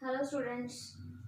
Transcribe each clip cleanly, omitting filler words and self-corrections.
Hello students.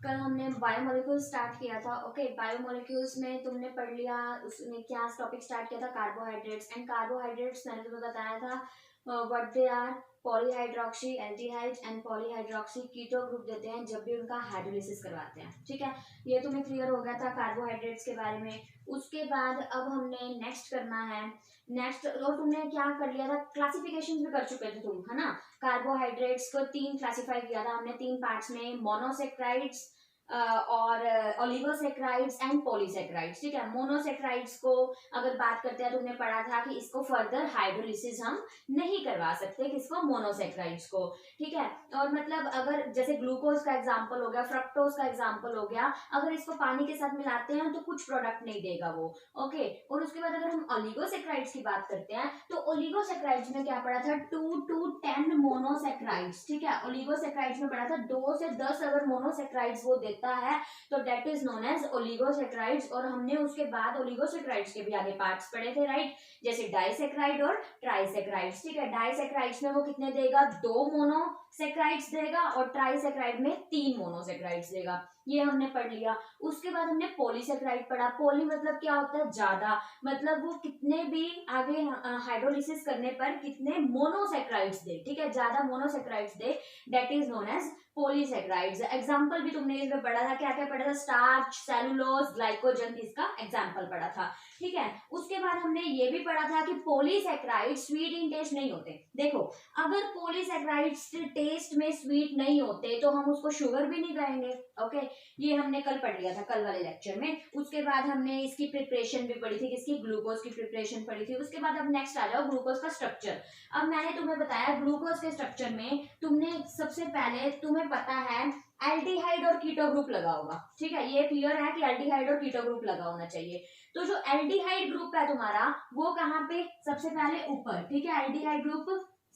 कल हमने biomolecule start किया था। ओके, बायोमोलिक्यूल्स में तुमने पढ़ लिया, उसमें क्या टॉपिक स्टार्ट किया था, कार्बोहाइड्रेट्स। एंड कार्बोहाइड्रेट्स मैंने तुम्हें बताया था what they are. Polyhydroxy aldehydes and polyhydroxy keto group देते हैं जब भी उनका हाइड्रोलिसिस करवाते हैं। ठीक है, ये तुम्हें क्लियर हो गया था कार्बोहाइड्रेट्स के बारे में। उसके बाद अब हमने नेक्स्ट करना है। नेक्स्ट और तुमने क्या कर लिया था, क्लासिफिकेशन भी कर चुके थे तुम, है ना। कार्बोहाइड्रेट्स को तीन क्लासिफाई किया था हमने, तीन पार्ट्स में, मोनोसेक्राइड्स और ओलिगोसेक्राइड्स एंड पॉलीसेक्राइड्स। ठीक है, मोनोसेक्राइड्स को अगर बात करते हैं, तुमने पढ़ा था कि इसको फर्दर हाइड्रोलिसिस हम नहीं करवा सकते, किसको, मोनोसेक्राइड्स को। ठीक है, और मतलब अगर जैसे ग्लूकोज का एग्जांपल हो गया, फ्रक्टोज का एग्जांपल हो गया, अगर इसको पानी के साथ मिलाते हैं तो कुछ प्रोडक्ट नहीं देगा वो। ओके, और उसके बाद अगर हम ओलिगोसेक्राइड्स की बात करते हैं तो ओलिगोसेक्राइड्स में क्या पढ़ा था, 2 to 10 मोनोसेक्राइड्स। ठीक है, ओलिगोसेक्राइड्स में पढ़ा था 2 से 10 अगर मोनोसेक्राइड्स वो देता है तो that is known as oligosaccharides. और हमने उसके बाद ओलिगोसेक्राइड्स के भी आगे पार्ट्स पढ़े थे, राइट, जैसे डाइसेक्राइड और ट्राइसेक्राइड्स। ठीक है, डाइसेक्राइड्स में वो कितने देगा, 2 मोनोसेक्राइड्स देगा, और ट्राइसेक्राइड में 3 मोनोसेक्राइड्स देगा। ये हमने पढ़ लिया। उसके बाद हमने पॉलीसेक्राइड पढ़ा। पॉली मतलब क्या होता है, ज्यादा, मतलब वो कितने भी आगे हाइड्रोलिसिस करने पर कितने मोनोसेक्राइड्स दे। ठीक है, ज्यादा मोनोसेक्राइड्स दे, that is known as polysaccharides. Example भी तुमने इसमें पढ़ा था, क्या क्या पढ़ा था, स्टार्च, सेलुलोज, ग्लाइकोजन, इसका एग्जांपल पढ़ा था। ठीक है, उसके बाद हमने ये भी पढ़ा था कि पॉलीसेक्राइड स्वीट इन टेस्ट नहीं होते। देखो, अगर पॉलीसेक्राइड्स टेस्ट में स्वीट नहीं होते तो हम उसको शुगर भी नहीं कहेंगे। ओके, ये हमने कल पढ़ लिया था, कल वाले लेक्चर में। उसके बाद हमने इसकी प्रिपरेशन भी पढ़ी थी, किसकी, ग्लूकोज की प्रिपरेशन पढ़ी थी। उसके बाद अब नेक्स्ट आ जाओ ग्लूकोज का स्ट्रक्चर। अब मैंने तुम्हें बताया ग्लूकोज के स्ट्रक्चर में तुमने सबसे पहले, तुम्हें पता है एल्डिहाइड और कीटो ग्रुप लगा होगा। ठीक है, ये क्लियर है कि एल्डिहाइड और कीटो ग्रुप लगा होना चाहिए। तो जो एल्डिहाइड ग्रुप है तुम्हारा, वो कहाँ पे, सबसे पहले ऊपर। ठीक है, aldehyde group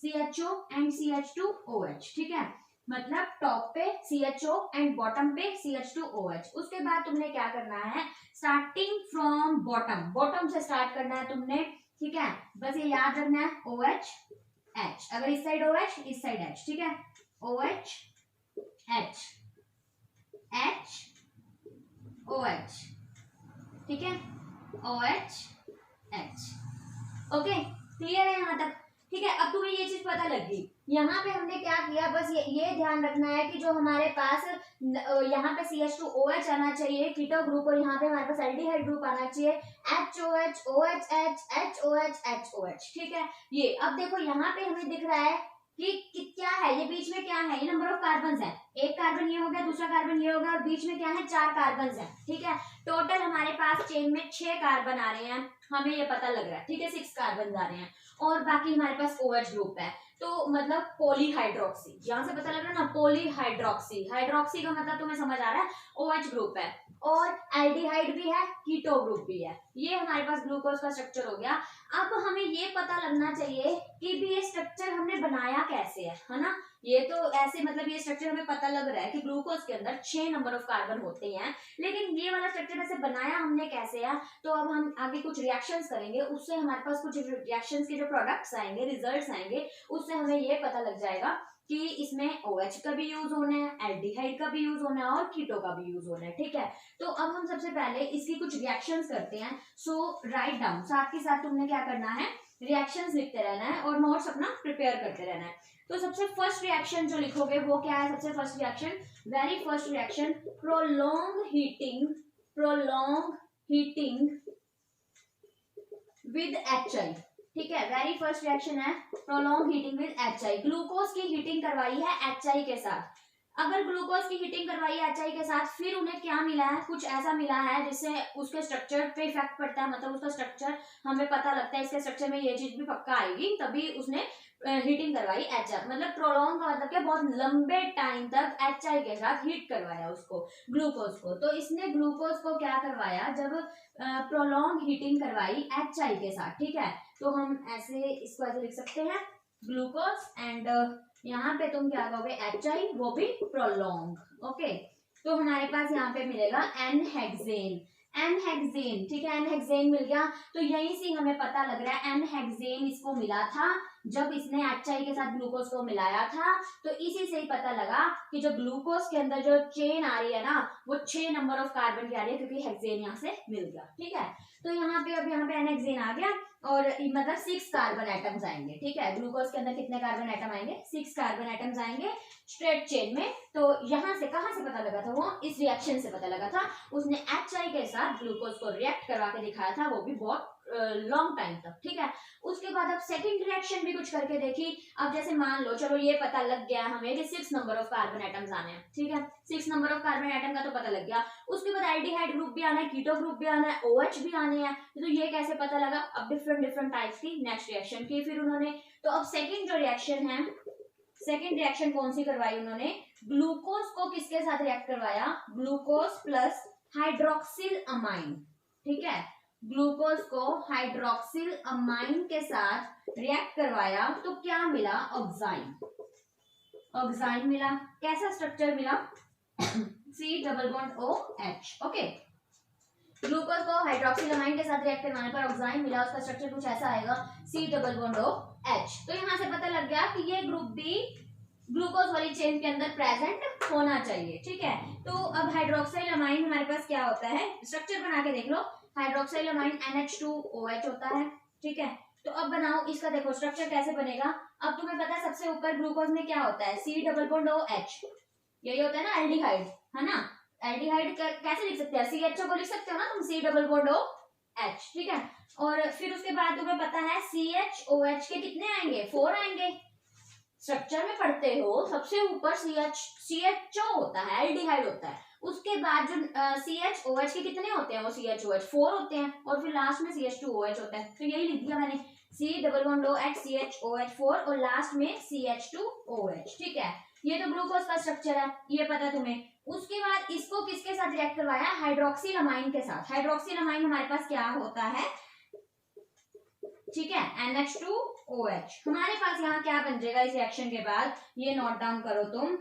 CHO and CH2OH। ठीक है, मतलब टॉप पे CHO एंड बॉटम पे CH2OH। उसके बाद तुमने क्या करना है, स्टार्टिंग फ्रॉम बॉटम, बॉटम से स्टार्ट करना है तुमने। ठीक है, बस ये याद रखना है, OH H, अगर इस साइड OH इस साइड H। ठीक है, OH H H OH। ठीक है, OH H। ओके, क्लियर है यहाँ तक। ठीक है, अब तुम्हें ये चीज पता लग गई। यहाँ पे हमने क्या किया, बस ये ध्यान रखना है कि जो हमारे पास यहाँ पे CH2OH आना चाहिए कीटो ग्रुप, और यहाँ पे हमारे पास एल्डिहाइड ग्रुप आना चाहिए HOH OHH HOH HOH। ठीक है, ये अब देखो यहाँ पे हमें दिख रहा है कि क्या है, ये बीच में क्या है, ये नंबर ऑफ कार्बन है। एक कार्बन ये हो गया, दूसरा कार्बन ये हो गया, और बीच में क्या है, 4 कार्बन है। ठीक है, टोटल हमारे पास चेन में 6 कार्बन आ रहे हैं, हमें ये पता लग रहा है। ठीक है, 6 कार्बन आ रहे हैं, और बाकी हमारे पास OH ग्रुप है। तो मतलब पॉलीहाइड्रोक्सी, यहां से पता लग रहा है ना, पॉलीहाइड्रोक्सी। हाइड्रोक्सी का मतलब तुम्हें समझ आ रहा है, OH ग्रुप है, और एल्डिहाइड भी है, कीटो ग्रुप भी है। ये हमारे पास ग्लूकोज का स्ट्रक्चर हो गया। अब हमें ये पता लगना चाहिए कि भी ये स्ट्रक्चर हमने बनाया कैसे है ना। ये तो ऐसे, मतलब ये स्ट्रक्चर हमें पता लग रहा है कि ग्लूकोज के अंदर 6 नंबर ऑफ कार्बन होते हैं, लेकिन ये वाला स्ट्रक्चर ऐसे बनाया हमने कैसे है। तो अब हम आगे कुछ रिएक्शंस करेंगे, उससे हमारे पास कुछ रिएक्शंस के जो प्रोडक्ट्स आएंगे, रिजल्ट्स आएंगे, उससे हमें ये पता लग जाएगा कि इसमें OH का भी यूज होना है, एल्डिहाइड का भी यूज होना है, और कीटो का भी यूज होना है। ठीक है, तो अब हम सबसे पहले इसकी कुछ रिएक्शंस करते हैं। सो राइट डाउन, साथ के साथ तुमने क्या करना है, रिएक्शंस लिखते रहना है और नोट्स अपना प्रिपेयर करते रहना है। तो सबसे फर्स्ट रिएक्शन जो लिखोगे वो क्या है, सबसे first reaction, very first reaction, prolong heating with HI। ठीक है, वेरी फर्स्ट रिएक्शन है prolong heating with HI। Glucose की हीटिंग करवाई है HI के साथ। अगर ग्लूकोज की हीटिंग करवाई है HI के साथ, फिर उन्हें क्या मिला है, कुछ ऐसा मिला है जिससे उसके स्ट्रक्चर पे इफेक्ट पड़ता है, मतलब उसका स्ट्रक्चर हमें पता लगता है, इसके स्ट्रक्चर में ये चीज भी पक्का आएगी, तभी उसने हीटिंग करवाई HI। मतलब प्रोलॉन्ग का मतलब क्या, बहुत लंबे टाइम तक HI के साथ हीट करवाया उसको, ग्लूकोज को। तो इसने ग्लूकोज को क्या करवाया, जब प्रोलॉन्ग हीटिंग करवाई HI के साथ। ठीक है, तो हम ऐसे इसको ऐसे लिख सकते हैं, ग्लूकोज एंड यहाँ पे तुम क्या कहोगे, HI, वो भी प्रोलॉन्ग। ओके, तो हमारे पास यहाँ पे मिलेगा N-हेक्सेन। एनहेक्सेन, ठीक है, एनहेक्सेन मिल गया। तो यहीं से हमें पता लग रहा है एनहेक्सेन इसको मिला था जब इसने HI के साथ ग्लूकोज को मिलाया था। तो इसी से ही पता लगा कि जो ग्लूकोज के अंदर जो चेन आ रही है ना वो 6 नंबर ऑफ कार्बन की आ रही है, क्योंकि हेक्सेन यहाँ से मिल गया, ठीक है। तो यहाँ पे अब यहाँ पे एनहेक्सेन आ गया और मतलब 6 कार्बन एटम्स आएंगे, ठीक है। ग्लूकोज के अंदर कितने कार्बन एटम आएंगे? 6 कार्बन एटम्स आएंगे स्ट्रेट चेन में। तो यहाँ से कहाँ से पता लगा था? वो इस रिएक्शन से पता लगा था। उसने HI के साथ ग्लूकोज को रिएक्ट करवा के दिखाया था, वो भी बहुत लॉन्ग टाइम तक, ठीक है। उसके बाद अब सेकंड रिएक्शन भी कुछ करके देखी। अब जैसे मान लो, चलो ये पता लग गया हमें कि 6 नंबर ऑफ कार्बन एटम्स आने हैं, ठीक है। 6 नंबर ऑफ कार्बन एटम का तो पता लग गया। उसके बाद एल्डिहाइड ग्रुप भी आना है, कीटो ग्रुप भी आना है, OH भी आने हैं। तो ये कैसे पता लगा? अब डिफरेंट टाइप्स की नेक्स्ट रिएक्शन की फिर उन्होंने। तो अब सेकेंड जो रिएक्शन है, सेकेंड रिएक्शन कौन सी करवाई उन्होंने? ग्लूकोज को किसके साथ रिएक्ट करवाया? ग्लूकोज प्लस हाइड्रोक्सिल अमाइन, ठीक है। ग्लूकोज को हाइड्रोक्सिल अमाइन के साथ रिएक्ट करवाया तो क्या मिला? ऑक्साइन, ऑक्साइन मिला। कैसा स्ट्रक्चर मिला? C double bond OH, okay. Glucose को हाइड्रोक्सिल अमाइन के साथ रिएक्ट करवाने पर ऑक्साइन मिला, उसका स्ट्रक्चर कुछ ऐसा आएगा, C डबल बॉन्ड OH। तो यहाँ से पता लग गया कि ये ग्रुप भी ग्लूकोज वाली चेन के अंदर प्रेजेंट होना चाहिए, ठीक है। तो अब हाइड्रोक्सिल अमाइन हमारे पास क्या होता है? स्ट्रक्चर बना के देख लो। हाइड्रोक्सिल अमाइन NH2OH होता है, ठीक है। तो अब बनाओ इसका, देखो स्ट्रक्चर कैसे बनेगा। अब तुम्हें पता है सबसे ऊपर ग्लूकोज में क्या होता है? C डबल बॉन्ड OH, यही होता है ना एल्डिहाइड, है ना। एल्डिहाइड कैसे लिख सकते हैं? CHO को लिख सकते हो ना तुम, C डबल बॉन्ड OH, ठीक है। और फिर उसके बाद तुम्हें पता है CHOH के कितने आएंगे? 4 आएंगे। स्ट्रक्चर में पढ़ते हो सबसे ऊपर CHO होता है, एल्डिहाइड होता है। उसके बाद जो CHOH के कितने होते हैं? वो CHOH 4 होते हैं और फिर लास्ट में CH2OH होता है। तो यही लिख दिया मैंने, C double bond OH CHOH 4 और लास्ट में CH2OH, ठीक है। ये तो ग्लूकोज का स्ट्रक्चर है, ये पता है तुम्हें। उसके बाद इसको किसके साथ रिएक्ट करवाया? हाइड्रोक्सिल अमाइन के साथ। हाइड्रोक्सिल अमाइन हमारे पास क्या होता है? ठीक है, NH2OH। हमारे पास यहाँ क्या बन जाएगा इस रिएक्शन के बाद? ये नोट डाउन करो तुम,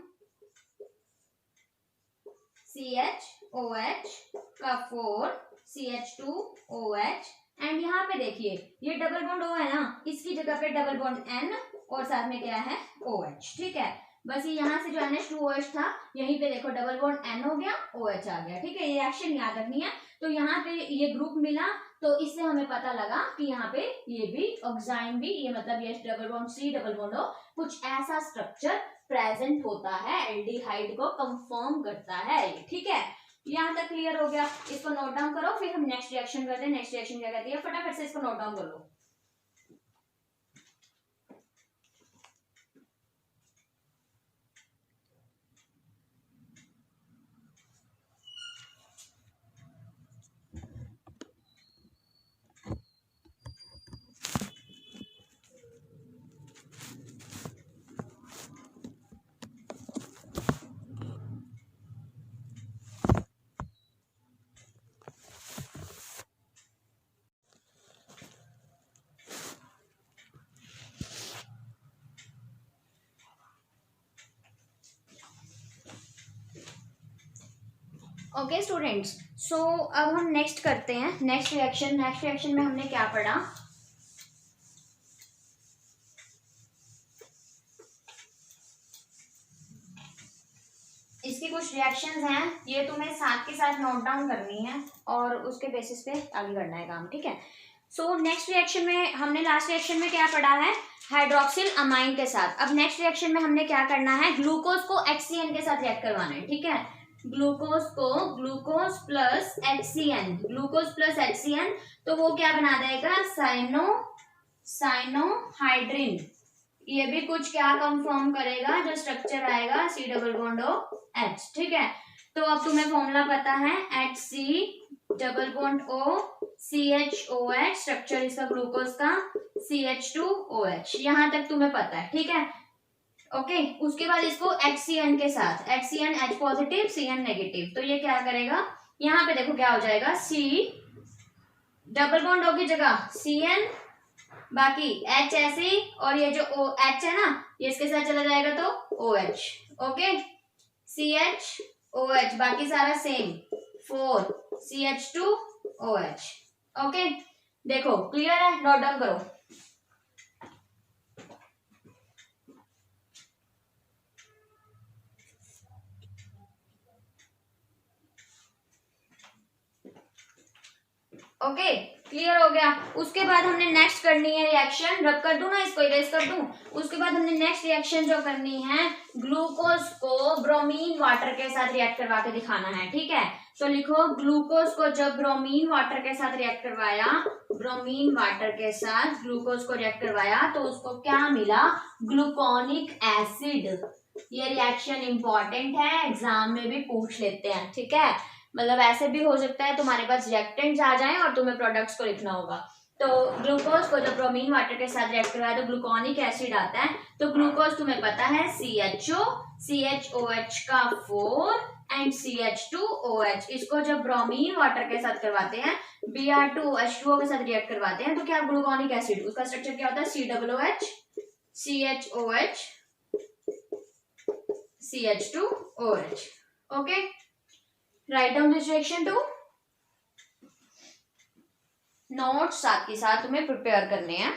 CHOH का 4 CH2OH एंड यहाँ पे देखिए ये डबल बॉन्ड O है ना, इसकी जगह पे डबल बॉन्ड N और साथ में क्या है? OH, ठीक है। बस ये यहाँ से जो NH2OH था यहीं पे देखो डबल बॉन्ड N हो गया, OH आ गया, ठीक है। ये रिएक्शन याद रखनी है। तो यहाँ पे ये ग्रुप मिला तो इससे हमें पता लगा कि यहाँ पे ये भी ऑक्साइन भी, ये मतलब ये double bond C double bond O, कुछ ऐसा स्ट्रक्चर प्रेजेंट होता है, एल्डिहाइड को कंफर्म करता है, ठीक है। यहाँ तक क्लियर हो गया। इसको नोट डाउन करो, फिर हम नेक्स्ट रिएक्शन करते हैं। नेक्स्ट रिएक्शन क्या कहती है? फटाफट से इसको नोट डाउन कर लो। ओके स्टूडेंट्स, सो अब हम नेक्स्ट करते हैं नेक्स्ट रिएक्शन। नेक्स्ट रिएक्शन में हमने क्या पढ़ा? इसकी कुछ रिएक्शंस हैं, ये तुम्हें साथ के साथ नोट डाउन करनी है और उसके बेसिस पे आगे करना है काम, ठीक है। सो नेक्स्ट रिएक्शन में हमने लास्ट रिएक्शन में क्या पढ़ा है? हाइड्रोक्सिल अमाइन के साथ। अब नेक्स्ट रिएक्शन में हमने क्या करना है? ग्लूकोज को HCN के साथ रिएक्ट करवाना है, ठीक है। ग्लूकोज को glucose plus HCN, glucose plus HCN, तो वो क्या बना देगा? साइनोहाइड्रिन। ये भी कुछ क्या कंफर्म करेगा? जो स्ट्रक्चर आएगा C डबल बॉन्ड OH, ठीक है। तो अब तुम्हें फॉर्मूला पता है, HC double bond O CHOH, structure इसका ग्लूकोज का CH2OH, यहाँ तक तुम्हें पता है, ठीक है। ओके, उसके बाद इसको HCN के साथ, HCN H positive CN negative, तो ये क्या करेगा? यहाँ पे देखो क्या हो जाएगा, C डबल बॉन्ड O की जगह CN, बाकी H ऐसे, और ये जो OH है ना ये इसके साथ चला जाएगा तो OH, ओके। CHOH बाकी सारा सेम, 4 CH2 OH। ओके, देखो क्लियर है, नोट डाउन करो। ओके, क्लियर हो गया। उसके बाद हमने नेक्स्ट करनी है रिएक्शन, रब कर दूं ना, इसको इरेज कर दूं। उसके बाद हमने नेक्स्ट रिएक्शन जो करनी है, ग्लूकोज को ब्रोमीन वाटर के साथ रिएक्ट करवा के दिखाना है, ठीक है। तो लिखो, ग्लूकोज को जब ब्रोमीन वाटर के साथ रिएक्ट करवाया, ब्रोमीन वाटर के साथ ग्लूकोज को रिएक्ट करवाया तो उसको क्या मिला, ग्लूकोनिक एसिड। ये रिएक्शन इंपॉर्टेंट है, एग्जाम में भी पूछ लेते हैं, ठीक है। मतलब ऐसे भी हो सकता है तुम्हारे पास रिएक्टेंट्स आ जाएं और तुम्हें प्रोडक्ट्स को लिखना होगा। तो ग्लूकोज को जब ब्रोमीन वाटर के साथ रिएक्ट करवाया तो ग्लूकोनिक एसिड आता है। तो ग्लूकोज तुम्हें पता है CHO, CHOH का 4 एंड CH2OH। इसको जब ब्रोमीन वाटर के साथ करवाते हैं, Br2H2O के साथ रिएक्ट करवाते हैं तो क्या ग्लूकोनिक एसिड, उसका स्ट्रक्चर क्या होता है, COOH, CHOH, CH2OH। Okay, write down this reaction too. Notes साथ के साथ तुम्हें प्रिपेयर करने हैं।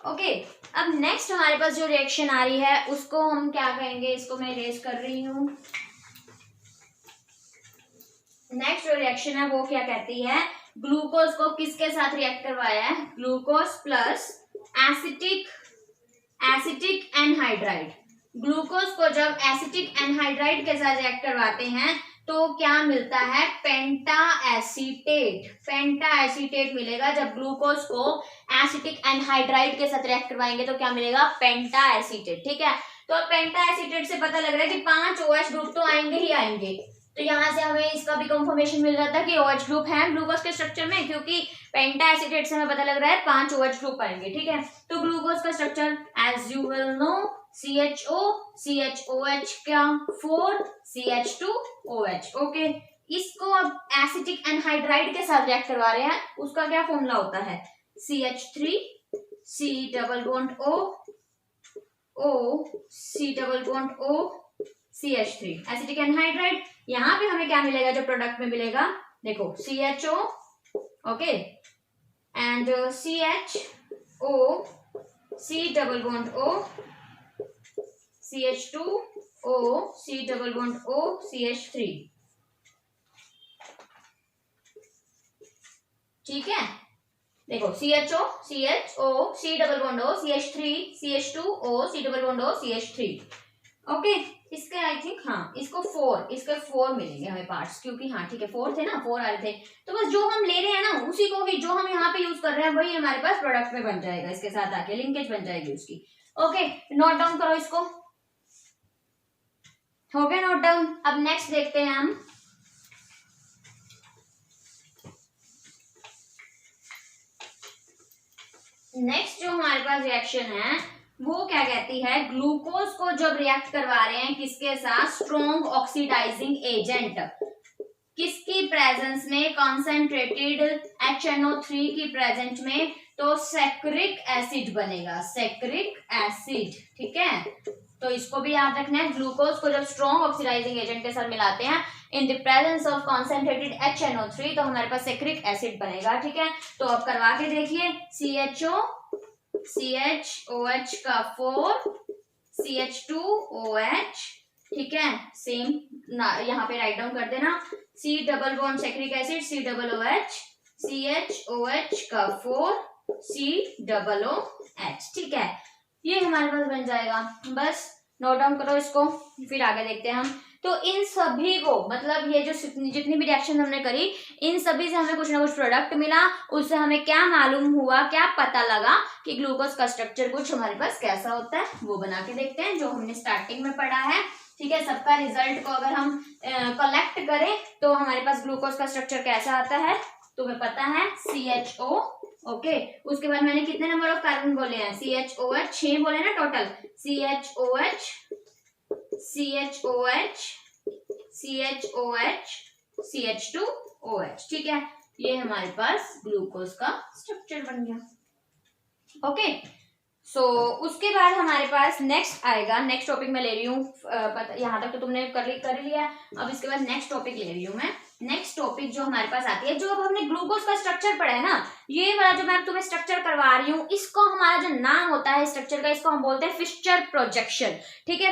ओके, अब नेक्स्ट हमारे पास जो रिएक्शन आ रही है उसको हम क्या कहेंगे, इसको मैं इरेज कर रही हूं। नेक्स्ट जो रिएक्शन है वो क्या कहती है, ग्लूकोज को किसके साथ रिएक्ट करवाया है, glucose plus acetic anhydride. Glucose को जब एसिटिक एनहाइड्राइड के साथ रिएक्ट करवाते हैं तो क्या मिलता है, पेंटा एसीटेट। पेंटा एसीटेट मिलेगा जब ग्लूकोज को एसिटिक एनहाइड्राइड के साथ रिएक्ट करवाएंगे तो क्या मिलेगा, पेंटा एसीटेट, ठीक है। तो पेंटा एसीटेट से पता लग रहा है कि 5 OH ग्रुप तो आएंगे ही आएंगे। तो यहाँ से हमें इसका भी कंफर्मेशन मिल जाता है कि OH ग्रुप है ग्लूकोज के स्ट्रक्चर में, क्योंकि पेंटा एसीटेट से हमें पता लग रहा है 5 OH ग्रुप आएंगे, ठीक है। तो ग्लूकोज का structure as you will know, CHO, CHOH क्या 4, CH2OH। ओके, इसको अब एसिटिक एनहाइड्राइड के साथ रिएक्ट करवा रहे हैं, उसका क्या फॉर्मूला होता है, CH3, C double bond O, C double bond O, CH3, acetic anhydride. यहाँ पे हमें क्या मिलेगा, जो प्रोडक्ट में मिलेगा, देखो CHO, okay, and CHO, C double bond O, CH2O, C double bond O, CH3, ठीक है। देखो CHO, CHO, C double bond O, CH3, CH2O, C double bond O, CH3। Okay, इसके आई थिंक हाँ, इसको 4, इसके 4 मिलेंगे हमें पार्ट्स, क्योंकि हाँ ठीक है 4 थे ना, 4 आ रहे थे। तो बस जो हम ले रहे हैं ना उसी को ही, जो हम यहाँ पे यूज कर रहे हैं वही हमारे पास प्रोडक्ट में बन जाएगा, इसके साथ आके लिंकेज बन जाएगी उसकी। ओके, नोट डाउन करो इसको, हो गया नोट डाउन। अब नेक्स्ट देखते हैं हम, नेक्स्ट जो हमारे पास रिएक्शन है वो क्या कहती है, ग्लूकोज को जब रिएक्ट करवा रहे हैं किसके साथ, स्ट्रॉन्ग ऑक्सीडाइजिंग एजेंट, किसकी प्रेजेंस में, कॉन्सेंट्रेटेड HNO3 की प्रेजेंस में, तो सैक्रिक एसिड बनेगा, सैक्रिक एसिड, ठीक है। तो इसको भी याद रखना है, ग्लूकोज को जब स्ट्रॉन्ग ऑक्सीडाइजिंग एजेंट के साथ मिलाते हैं in the presence of concentrated HNO3 तो हमारे पास सैक्रिक एसिड बनेगा, ठीक है। तो अब करवा के देखिए, CHO, CHOH का 4, CH2OH, ठीक है, सेम यहाँ पे राइट डाउन कर देना, C double bond saccharic acid, C double OH, CHOH का 4, C डबल OH, ठीक है। ये हमारे पास बन जाएगा, बस नोट डाउन करो इसको, फिर आगे देखते हैं हम। तो इन सभी को, मतलब ये जो जितनी भी रिएक्शन हमने करी, इन सभी से हमें कुछ ना कुछ प्रोडक्ट मिला, उससे हमें क्या मालूम हुआ, क्या पता लगा कि ग्लूकोज का स्ट्रक्चर कुछ हमारे पास कैसा होता है, वो बना के देखते हैं जो हमने स्टार्टिंग में पढ़ा है, ठीक है। सबका रिजल्ट को अगर हम कलेक्ट करें तो हमारे पास ग्लूकोज का स्ट्रक्चर कैसा आता है, तुम्हें पता है CHO, ओके। उसके बाद मैंने कितने नंबर ऑफ कार्बन बोले हैं, CHOH 6 बोले ना total, CHOH, CHOH, CHOH, CH2OH, ठीक है। ये हमारे पास ग्लूकोज का स्ट्रक्चर बन गया, ओके। उसके बाद हमारे पास नेक्स्ट आएगा, नेक्स्ट टॉपिक मैं ले रही हूँ, यहाँ तक तो तुमने कर लिया है, अब इसके बाद नेक्स्ट टॉपिक ले रही हूँ मैं। नेक्स्ट टॉपिक जो हमारे पास आती है, जो अब हमने ग्लूकोज का स्ट्रक्चर पढ़ा है ना, ये वाला जो मैं तुम्हें स्ट्रक्चर करवा रही हूँ, इसको हमारा जो नाम होता है स्ट्रक्चर का, इसको हम बोलते हैं फिश्चर प्रोजेक्शन। ठीक है,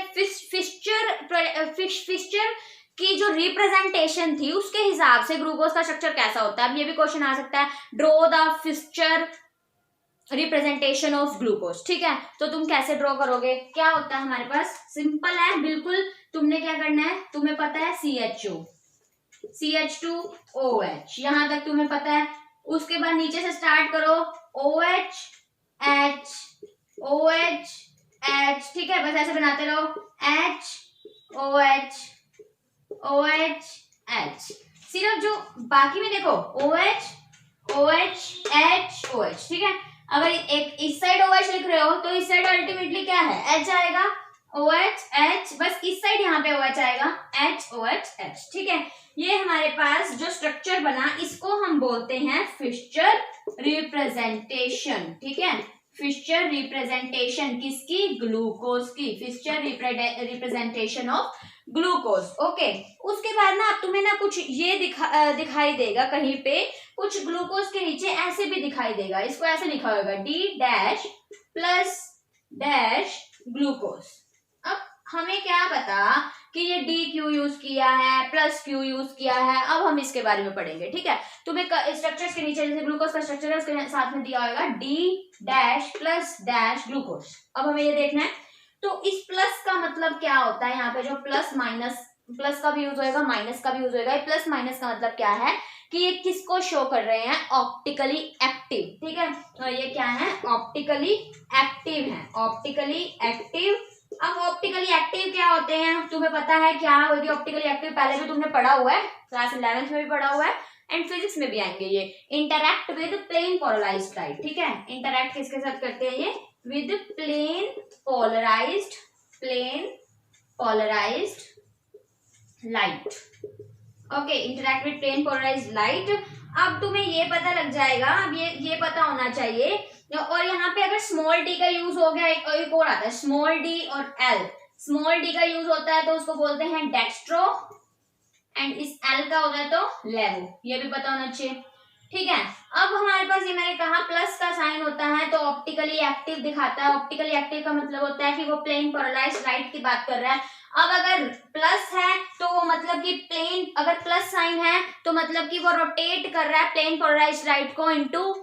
फिश्चर की जो रिप्रेजेंटेशन थी उसके हिसाब से ग्लूकोज का स्ट्रक्चर कैसा होता है। अब ये भी क्वेश्चन आ सकता है, draw the Fischer representation of glucose. ठीक है, तो तुम कैसे ड्रॉ करोगे, क्या होता है हमारे पास, सिंपल है बिल्कुल। तुमने क्या करना है, तुम्हें पता है CHO CH2OH, यहां तक तुम्हें पता है। उसके बाद नीचे से स्टार्ट करो, OH H OH H, ठीक है, बस ऐसे बनाते रहो, H OH OH H। सिर्फ जो बाकी में देखो OH OH H OH, ठीक है। अगर एक इस साइड OH लिख रहे हो तो इस साइड अल्टीमेटली क्या है, H आएगा, OH H, बस इस साइड यहाँ पे OH आएगा, H OH H। ठीक है, ये हमारे पास जो स्ट्रक्चर बना इसको हम बोलते हैं फिश्चर रिप्रेजेंटेशन। ठीक है, फिश्चर रिप्रेजेंटेशन किसकी, ग्लूकोज की, फिश्चर रिप्रेजेंटेशन ऑफ ग्लूकोज। ओके, उसके बाद ना तुम्हें ना कुछ ये दिखाई देगा कहीं पे, कुछ ग्लूकोज के नीचे ऐसे भी दिखाई देगा, इसको ऐसे लिखा होगा D' प्लस डैश ग्लूकोज। अब हमें क्या पता कि ये D क्यों यूज किया है, प्लस क्यों यूज किया है, अब हम इसके बारे में पढ़ेंगे। ठीक है, तुम्हें स्ट्रक्चर्स के नीचे जैसे ग्लूकोज का स्ट्रक्चर है उसके साथ में दिया होगा D' प्लस डैश ग्लूकोज। अब हमें ये देखना है, तो इस प्लस का मतलब क्या होता है, यहाँ पे जो प्लस माइनस, प्लस का भी यूज होएगा माइनस का भी यूज होएगा। प्लस माइनस का मतलब क्या है कि ये किसको शो कर रहे हैं, ऑप्टिकली एक्टिव। ठीक है, तो ये क्या है, ऑप्टिकली एक्टिव है, ऑप्टिकली एक्टिव। अब ऑप्टिकली एक्टिव क्या होते हैं, तुम्हें पता है क्या होगी ऑप्टिकली एक्टिव, पहले भी तुमने पढ़ा हुआ है, क्लास 11th में भी पढ़ा हुआ है एंड फिजिक्स में भी आएंगे ये। Interact with plane polarised light. ठीक है, इंटरैक्ट किसके साथ करते हैं, ये with plane polarised light. Okay, interact with plane polarised light. अब तुम्हें ये पता लग जाएगा, अब ये पता होना चाहिए। और यहाँ पे अगर स्मॉल डी का यूज हो गया, एक और आता है स्मॉल डी और एल। स्मॉल डी का यूज होता है तो उसको बोलते हैं डेक्स्ट्रो, एंड इस एल का होता है तो लेवो, ये भी पता होना चाहिए। ठीक है, अब हमारे पास ये मैंने कहा प्लस का साइन होता है तो ऑप्टिकली एक्टिव दिखाता है। ऑप्टिकली एक्टिव का मतलब होता है कि वो प्लेन पोलराइज्ड लाइट की बात कर रहा है। अब अगर प्लस है तो वो मतलब कि प्लेन, अगर प्लस साइन है तो मतलब कि वो रोटेट कर रहा है प्लेन पोलराइज्ड लाइट को इनटू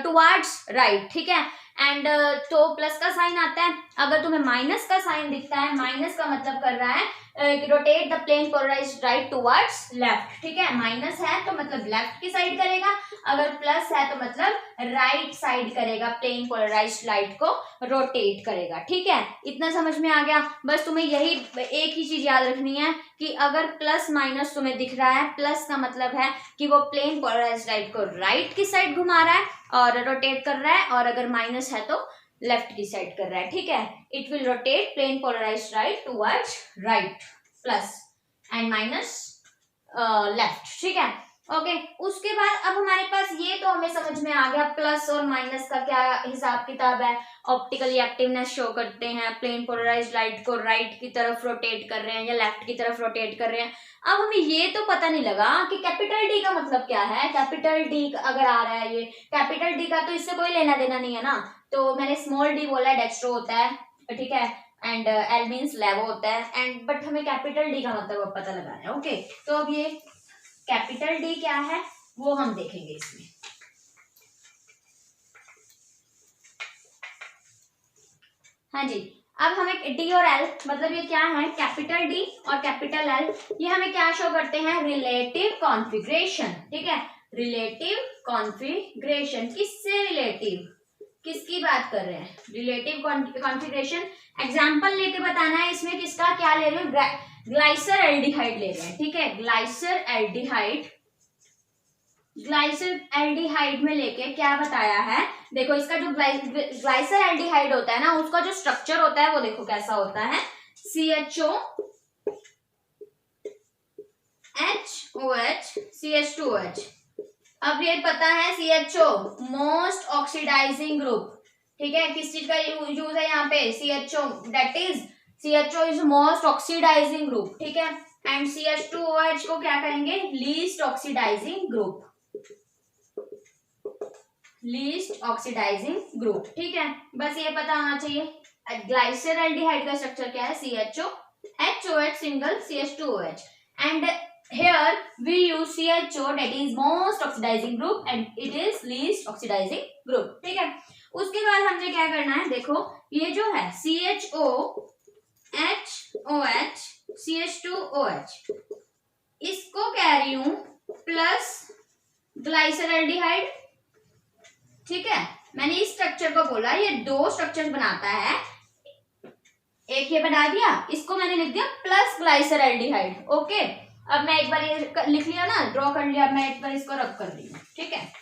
टुवर्ड्स राइट। ठीक है, एंड तो प्लस का साइन आता है। अगर तुम्हें माइनस का साइन दिखता है, माइनस का मतलब कर रहा है rotate the plane polarised right towards left. ठीक है, माइनस है तो मतलब लेफ्ट की साइड करेगा, अगर प्लस है तो मतलब राइट साइड करेगा, प्लेन पोलराइज्ड लाइट को रोटेट करेगा। ठीक है, इतना समझ में आ गया। बस तुम्हें यही एक ही चीज याद रखनी है कि अगर प्लस माइनस तुम्हें दिख रहा है, प्लस का मतलब है कि वो प्लेन पोलराइज्ड लाइट को राइट की साइड घुमा रहा है और रोटेट कर रहा है, और अगर माइनस है तो लेफ्ट की साइड कर रहा है। ठीक है, it will rotate plane polarised right towards right, plus and minus left. ठीक है, ओके, उसके बाद अब हमारे पास ये तो हमें समझ में आ गया प्लस और माइनस का क्या हिसाब किताब है। ऑप्टिकली एक्टिवनेस शो करते हैं, प्लेन पोलराइज्ड लाइट को राइट की तरफ रोटेट कर रहे हैं या लेफ्ट की तरफ रोटेट कर रहे हैं। अब हमें ये तो पता नहीं लगा कि कैपिटल डी का मतलब क्या है। कैपिटल डी अगर आ रहा है, ये कैपिटल डी का तो इससे कोई लेना देना नहीं है ना, तो मैंने स्मॉल डी बोला है डेक्स्ट्रो होता है। ठीक है, एंड एल मीन्स लेवो होता है, एंड बट हमें कैपिटल डी का मतलब अब पता लगाना है। ओके, तो अब ये कैपिटल डी क्या है वो हम देखेंगे इसमें। हाँ जी, अब हमें डी और एल मतलब ये क्या है, कैपिटल डी और कैपिटल एल, ये हमें क्या शो करते हैं, रिलेटिव कॉन्फ़िगरेशन। ठीक है, रिलेटिव कॉन्फ़िगरेशन, किससे रिलेटिव, किसकी बात कर रहे हैं, रिलेटिव कॉन्फ़िगरेशन। एग्जाम्पल लेके बताना है इसमें किसका, क्या ले रहे हो, ग्लाइसर एल्डिहाइड ले रहे हैं। ठीक है, ग्लाइसर एल्डिहाइड में लेके क्या बताया है, देखो इसका जो ग्लाइसर एल्डिहाइड होता है ना, उसका जो स्ट्रक्चर होता है वो देखो कैसा होता है, CHO HOH CH2OH। अब ये पता है CHO मोस्ट ऑक्सीडाइजिंग ग्रुप, ठीक है, किस चीज का यूज है यहाँ पे, CHO, that is CHO is most oxidising group, ठीक है, एंड CH2OH को क्या करेंगे, least oxidising group, least oxidising group, ठीक है, बस ये पता होना चाहिए। ग्लाइसरल्डिहाइड का स्ट्रक्चर क्या है, CHO, HOH single, CH2OH, and here we use CHO, that is most oxidizing group and it is least oxidizing group, ठीक है। उसके बाद हमने क्या करना है, देखो ये जो है CHO, HOH, CH2OH, इसको कह रही हूं प्लस ग्लाइसरल्डिहाइड, ठीक है, मैंने इस स्ट्रक्चर को बोला ये दो स्ट्रक्चर्स बनाता है, एक ये बना दिया, इसको मैंने लिख दिया प्लस ग्लाइसरल्डिहाइड, ओके। अब मैं एक बार ये लिख लिया ना, ड्रॉ कर लिया, मैं एक बार इसको रब कर रही हूँ, ठीक है।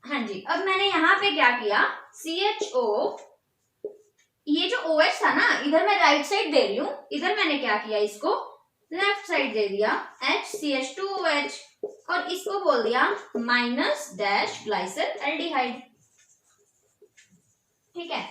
हाँ जी, अब मैंने यहाँ पे क्या किया, CHO, ये जो OH था ना, इधर मैं राइट साइड दे रही हूँ, इधर मैंने क्या किया, इसको लेफ्ट साइड दे दिया, HCH2OH, और इसको बोल दिया माइनस डैश ग्लाइसरल्डिहाइड, ठीक है।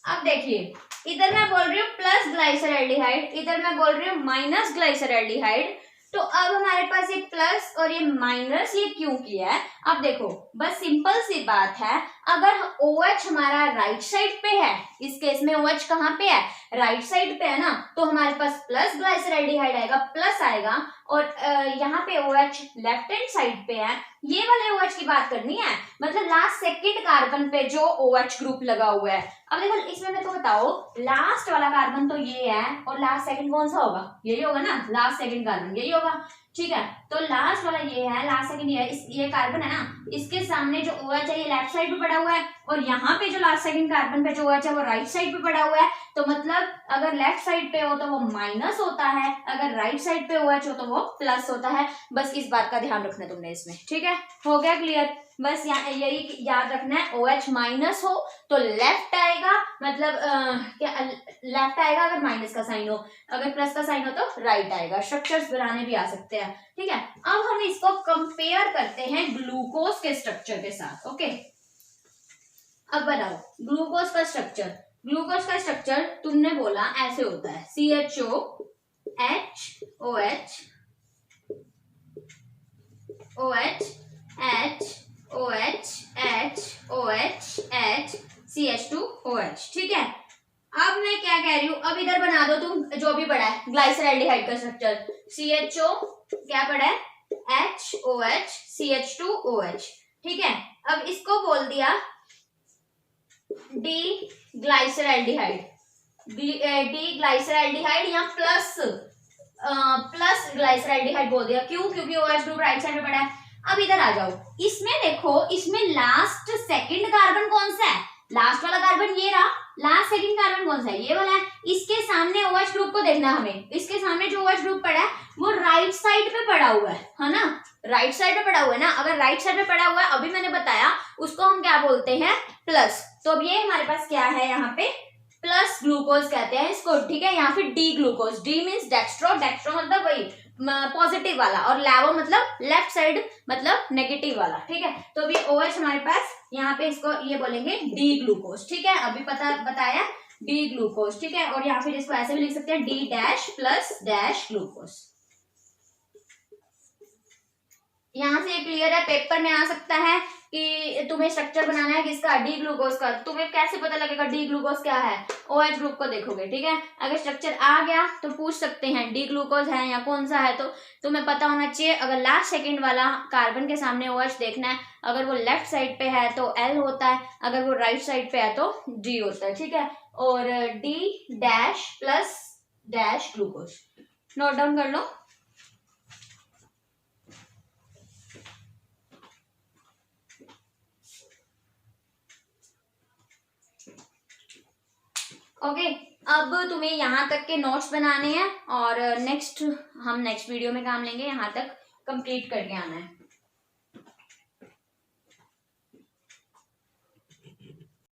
अब देखिए, इधर मैं बोल रही हूँ प्लस ग्लाइसरल्डिहाइड, इधर मैं बोल रही हूँ माइनस ग्लाइसरल्डिहाइड, तो अब हमारे पास ये प्लस और ये माइनस ये क्यों किया है, अब देखो बस सिंपल सी बात है, अगर OH हमारा राइट साइड पे है, इस केस में OH कहाँ पे है, राइट साइड पे है ना, तो हमारे पास प्लस ग्लाइसरल्डिहाइड आएगा, प्लस आएगा, और यहाँ पे OH लेफ्ट हैंड साइड पे है, ये वाले OH की बात करनी है, मतलब लास्ट सेकंड कार्बन पे जो OH ग्रुप लगा हुआ है। अब देखो इसमें मेरे को बताओ, लास्ट वाला कार्बन तो ये है और लास्ट सेकंड कौन सा होगा, यही होगा ना, लास्ट सेकंड कार्बन यही होगा, ठीक है। तो लास्ट वाला ये है, लास्ट सेकंड ये है, ये कार्बन है ना, इसके सामने जो OH है ये लेफ्ट साइड पे पड़ा हुआ है, और यहाँ पे जो लास्ट सेकंड कार्बन पे जो OH है वो राइट साइड पे पड़ा हुआ है, तो मतलब अगर लेफ्ट साइड पे हो तो वो माइनस होता है, अगर राइट साइड पे OH हो तो वो प्लस होता है, बस इस बात का ध्यान रखना तुमने इसमें, ठीक है, हो गया क्लियर। बस यही याद रखना है, OH माइनस हो तो लेफ्ट आएगा, मतलब क्या लेफ्ट आएगा अगर माइनस का साइन हो, अगर प्लस का साइन हो तो राइट आएगा, स्ट्रक्चर्स बनाने भी आ सकते हैं, ठीक है। अब हम इसको कंपेयर करते हैं ग्लूकोज के स्ट्रक्चर के साथ, ओके। अब बताओ ग्लूकोज का स्ट्रक्चर, ग्लूकोज का स्ट्रक्चर तुमने बोला ऐसे होता है, CHO, HOH, OH, H, OH, H, OH, H, CH2OH, ठीक है। अब मैं क्या कह रही हूं, अब इधर बना दो तुम जो भी पढ़ा है ग्लाइसरल्डिहाइड का स्ट्रक्चर, CHO क्या पढ़ा है, HOH, CH2OH, ठीक है। अब इसको बोल दिया डी ग्लाइसरल्डिहाइड, डी ग्लाइसरल्डिहाइड या प्लस ग्लाइसरल्डिहाइड बोल दिया, क्यों, क्योंकि OH ग्रुप राइट साइड में पड़ा है। अब इधर आ जाओ, इसमें देखो, इसमें लास्ट सेकंड कार्बन कौन सा है, लास्ट वाला कार्बन ये रहा, लास्ट सेकंड कार्बन कौन सा है, ये वाला है, इसके सामने OH ग्रुप को देखना हमें, इसके सामने जो OH ग्रुप पड़ा है वो राइट साइड पे पड़ा हुआ है ना, राइट साइड पे पड़ा हुआ है ना, अगर राइट साइड पे पड़ा हुआ है, अभी मैंने बताया उसको हम क्या बोलते हैं, प्लस, तो अब ये हमारे पास क्या है, यहाँ पे प्लस ग्लूकोज कहते हैं इसको, ठीक है, यहाँ पे D glucose, D means dextro, dextro मतलब वही पॉजिटिव वाला, और लैवो मतलब लेफ्ट साइड मतलब नेगेटिव वाला, ठीक है। तो अभी OH हमारे पास यहाँ पे इसको ये बोलेंगे डी ग्लूकोज, ठीक है, अभी बताया डी ग्लूकोज, ठीक है, और यहाँ फिर इसको ऐसे भी लिख सकते हैं, D dash plus dash glucose. यहाँ से क्लियर है, पेपर में आ सकता है कि तुम्हें स्ट्रक्चर बनाना है किसका, डी ग्लूकोज का, तुम्हें कैसे पता लगेगा डी ग्लूकोज क्या है, OH ग्रुप को देखोगे, ठीक है। अगर स्ट्रक्चर आ गया तो पूछ सकते हैं डी ग्लूकोज है या कौन सा है, तो तुम्हें पता होना चाहिए, अगर लास्ट सेकंड वाला कार्बन के सामने OH देखना है, अगर वो लेफ्ट साइड पे है तो L होता है, अगर वो राइट साइड पे है तो D होता है, ठीक है, और D dash plus dash glucose, note down कर लो। ओके, अब तुम्हें यहाँ तक के नोट्स बनाने हैं और नेक्स्ट वीडियो में काम लेंगे, यहाँ तक कंप्लीट करके आना है।